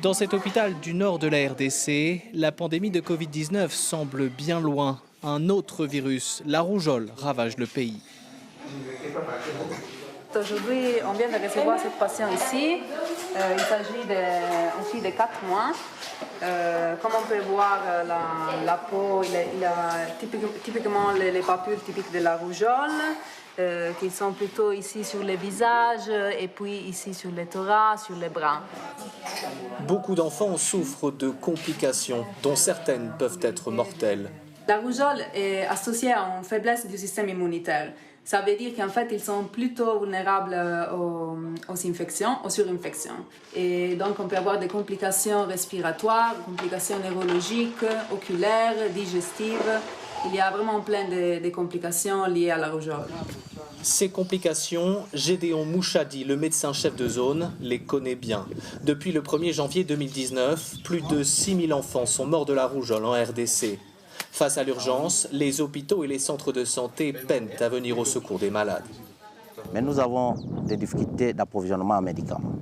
Dans cet hôpital du nord de la RDC, la pandémie de Covid-19 semble bien loin. Un autre virus, la rougeole, ravage le pays. Aujourd'hui, on vient de recevoir cette patiente ici. Il s'agit d'une fille de 4 mois. Comme on peut voir, la peau, il a typiquement les papules typiques de la rougeole, qui sont plutôt ici sur le visage et puis ici sur le thorax, sur les bras. Beaucoup d'enfants souffrent de complications, dont certaines peuvent être mortelles. La rougeole est associée à une faiblesse du système immunitaire. Ça veut dire qu'en fait, ils sont plutôt vulnérables aux infections, aux surinfections. Et donc, on peut avoir des complications respiratoires, complications neurologiques, oculaires, digestives. Il y a vraiment plein de complications liées à la rougeole. Ces complications, Gédéon Mouchadi, le médecin-chef de zone, les connaît bien. Depuis le 1er janvier 2019, plus de 6000 enfants sont morts de la rougeole en RDC. Face à l'urgence, les hôpitaux et les centres de santé peinent à venir au secours des malades. Mais nous avons des difficultés d'approvisionnement en médicaments.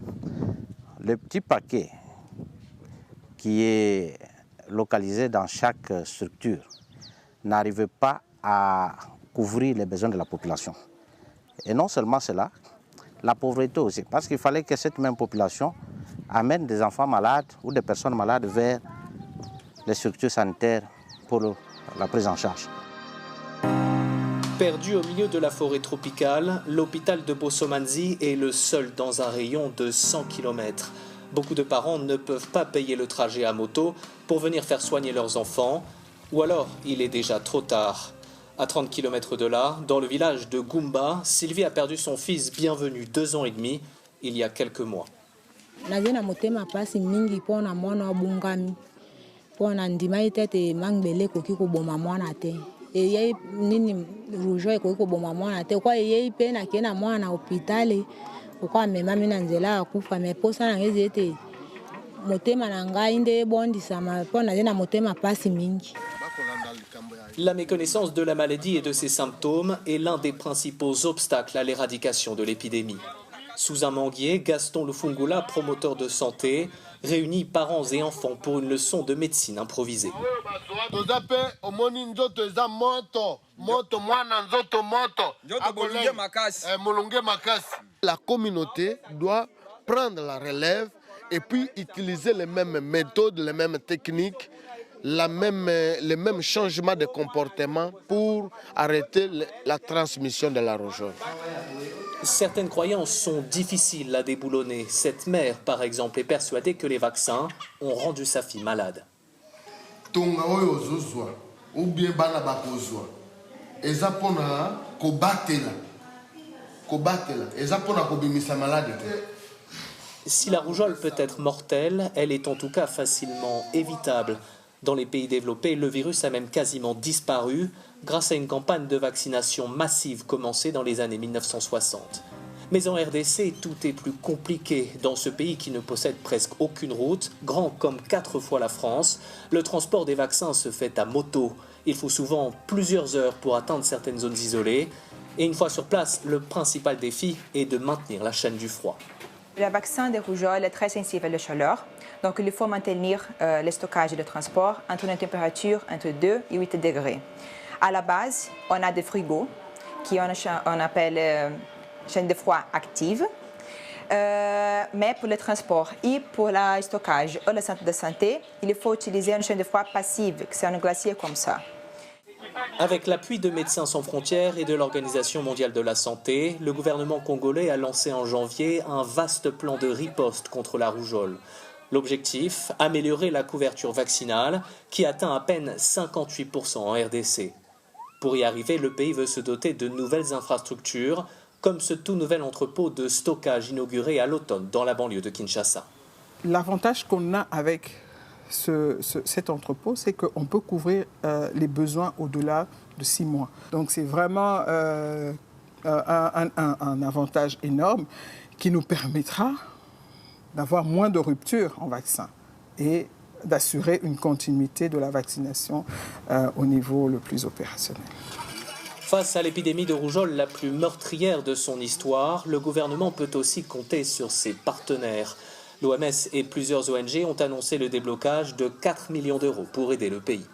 Le petit paquet qui est localisé dans chaque structure n'arrive pas à couvrir les besoins de la population. Et non seulement cela, la pauvreté aussi, parce qu'il fallait que cette même population amène des enfants malades ou des personnes malades vers les structures sanitaires pour la prise en charge. Perdu au milieu de la forêt tropicale, l'hôpital de Bossomanzi est le seul dans un rayon de 100 km. Beaucoup de parents ne peuvent pas payer le trajet à moto pour venir faire soigner leurs enfants, ou alors il est déjà trop tard. À 30 km de là, dans le village de Goumba, Sylvie a perdu son fils bienvenu 2 ans et demi, il y a quelques mois. La méconnaissance de la maladie et de ses symptômes est l'un des principaux obstacles à l'éradication de l'épidémie. Sous un manguier, Gaston Lufungula, promoteur de santé, réunit parents et enfants pour une leçon de médecine improvisée. La communauté doit prendre la relève et puis utiliser les mêmes méthodes, les mêmes techniques, les mêmes changements de comportement pour arrêter la transmission de la rougeole. Certaines croyances sont difficiles à déboulonner. Cette mère, par exemple, est persuadée que les vaccins ont rendu sa fille malade. Si la rougeole peut être mortelle, elle est en tout cas facilement évitable. Dans les pays développés, le virus a même quasiment disparu grâce à une campagne de vaccination massive commencée dans les années 1960. Mais en RDC, tout est plus compliqué. Dans ce pays qui ne possède presque aucune route, grand comme 4 fois la France, le transport des vaccins se fait à moto. Il faut souvent plusieurs heures pour atteindre certaines zones isolées. Et une fois sur place, le principal défi est de maintenir la chaîne du froid. Le vaccin de rougeole est très sensible à la chaleur, donc il faut maintenir le stockage et le transport entre une température entre 2 et 8 degrés. À la base, on a des frigos qu'on appelle chaîne de froid active, mais pour le transport et pour le stockage ou le centre de santé, il faut utiliser une chaîne de froid passive, c'est un glacier comme ça. Avec l'appui de Médecins sans frontières et de l'Organisation mondiale de la santé, le gouvernement congolais a lancé en janvier un vaste plan de riposte contre la rougeole. L'objectif, améliorer la couverture vaccinale qui atteint à peine 58% en RDC. Pour y arriver, le pays veut se doter de nouvelles infrastructures, comme ce tout nouvel entrepôt de stockage inauguré à l'automne dans la banlieue de Kinshasa. L'avantage qu'on a avec cet entrepôt, c'est qu'on peut couvrir les besoins au-delà de 6 mois. Donc c'est vraiment un avantage énorme qui nous permettra d'avoir moins de ruptures en vaccin et d'assurer une continuité de la vaccination au niveau le plus opérationnel. Face à l'épidémie de rougeole la plus meurtrière de son histoire, le gouvernement peut aussi compter sur ses partenaires. L'OMS et plusieurs ONG ont annoncé le déblocage de 4 millions d'euros pour aider le pays.